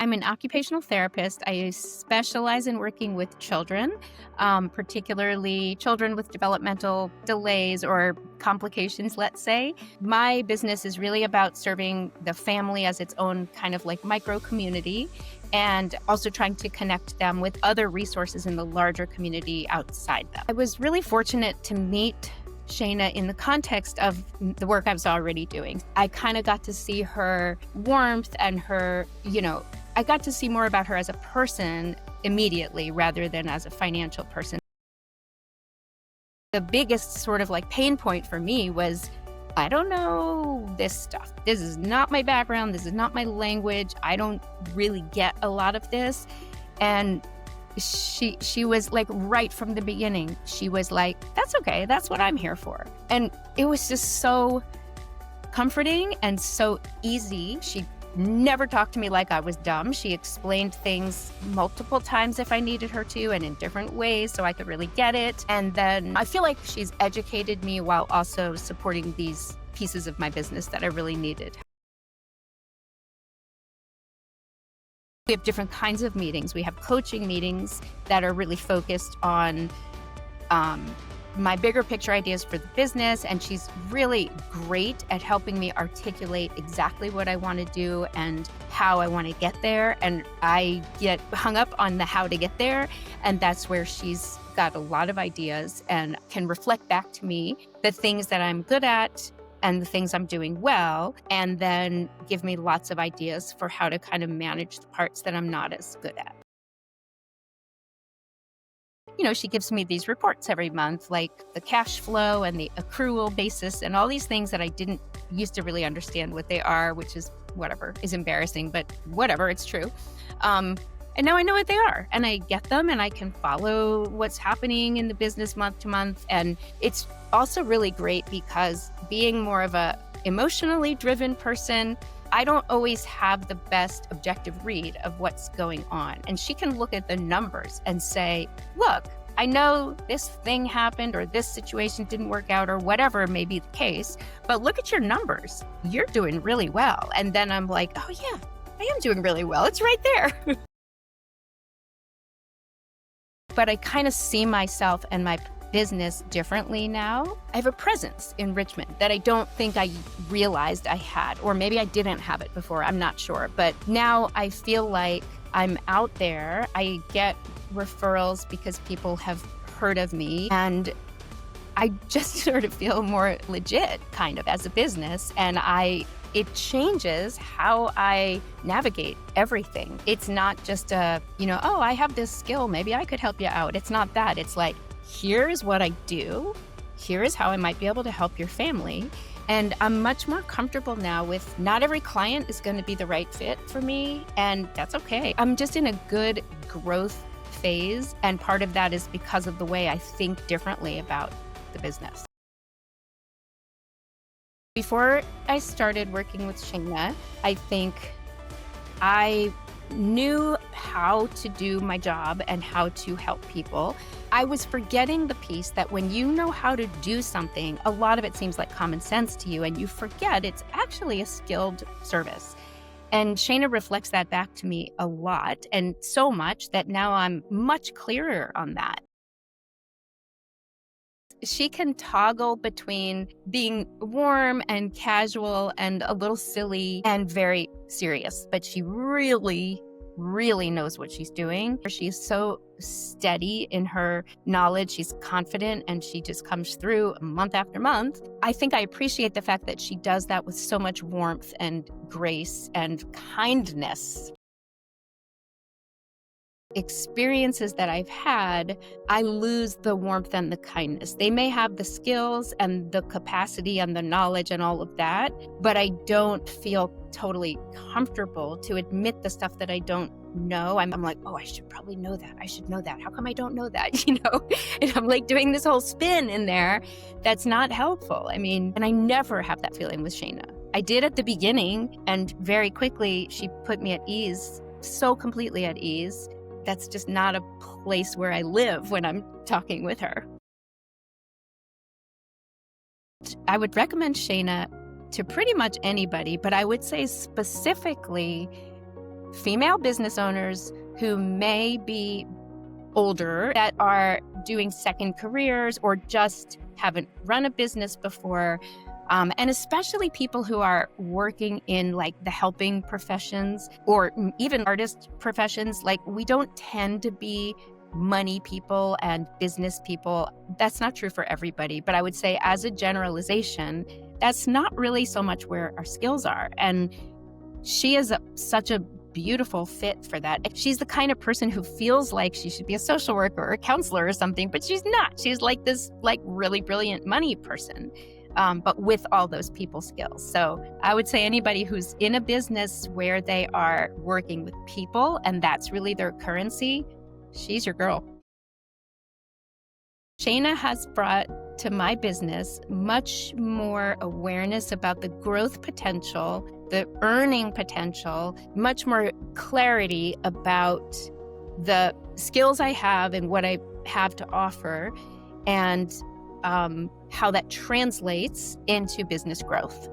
I'm an occupational therapist. I specialize in working with children, particularly children with developmental delays or complications, let's say. My business is really about serving the family as its own kind of like micro community and also trying to connect them with other resources in the larger community outside them. I was really fortunate to meet Shayna in the context of the work I was already doing. I kind of got to see her warmth and her, I got to see more about her as a person immediately rather than as a financial person. The biggest sort of like pain point for me was, I don't know this stuff. This is not my background. This is not my language. I don't really get a lot of this. And she was like, right from the beginning, she was like, that's okay. That's what I'm here for. And it was just so comforting and so easy. She never talked to me like I was dumb. She explained things multiple times if I needed her to and in different ways so I could really get it. And then I feel like she's educated me while also supporting these pieces of my business that I really needed. We have different kinds of meetings. We have coaching meetings that are really focused on my bigger picture ideas for the business, and she's really great at helping me articulate exactly what I want to do and how I want to get there. And I get hung up on the how to get there, and that's where she's got a lot of ideas and can reflect back to me the things that I'm good at and the things I'm doing well, and then give me lots of ideas for how to kind of manage the parts that I'm not as good at. She gives me these reports every month, like the cash flow and the accrual basis and all these things that I didn't used to really understand what they are, which is is embarrassing, but whatever, it's true. And now I know what they are and I get them and I can follow what's happening in the business month to month. And it's also really great because being more of a emotionally driven person, I don't always have the best objective read of what's going on. And she can look at the numbers and say, look, I know this thing happened or this situation didn't work out or whatever may be the case, but look at your numbers. You're doing really well. And then I'm like, oh yeah, I am doing really well. It's right there. But I kind of see myself and my business differently now. I have a presence in Richmond that I don't think I realized I had, or maybe I didn't have it before, I'm not sure. But now I feel like I'm out there. I get referrals because people have heard of me, and I just sort of feel more legit kind of as a business. And it changes how I navigate everything. It's not just oh, I have this skill, maybe I could help you out. It's not that. It's like, here's what I do. Here is how I might be able to help your family. And I'm much more comfortable now with not every client is going to be the right fit for me. And that's okay. I'm just in a good growth phase. And part of that is because of the way I think differently about the business. Before I started working with Shayna, I think I knew how to do my job and how to help people. I was forgetting the piece that when you know how to do something, a lot of it seems like common sense to you, and you forget it's actually a skilled service. And Shayna reflects that back to me a lot, and so much that now I'm much clearer on that. She can toggle between being warm and casual and a little silly and very serious, but she really, really knows what she's doing. She's so steady in her knowledge. She's confident and she just comes through month after month. I think I appreciate the fact that she does that with so much warmth and grace and kindness. Experiences that I've had, I lose the warmth and the kindness. They may have the skills and the capacity and the knowledge and all of that, but I don't feel totally comfortable to admit the stuff that I don't know. I'm like, oh, I should probably know that. I should know that. How come I don't know that? And I'm like doing this whole spin in there that's not helpful. And I never have that feeling with Shayna. I did at the beginning, and very quickly she put me at ease, so completely at ease. That's just not a place where I live when I'm talking with her. I would recommend Shayna to pretty much anybody, but I would say specifically female business owners who may be older that are doing second careers or just haven't run a business before. And especially people who are working in like the helping professions or even artist professions. Like, we don't tend to be money people and business people. That's not true for everybody. But I would say, as a generalization, that's not really so much where our skills are. And she is such a beautiful fit for that. She's the kind of person who feels like she should be a social worker or a counselor or something, but she's not. She's like this really brilliant money person. But with all those people skills. So I would say anybody who's in a business where they are working with people and that's really their currency, she's your girl. Shayna has brought to my business much more awareness about the growth potential, the earning potential, much more clarity about the skills I have and what I have to offer, and how that translates into business growth.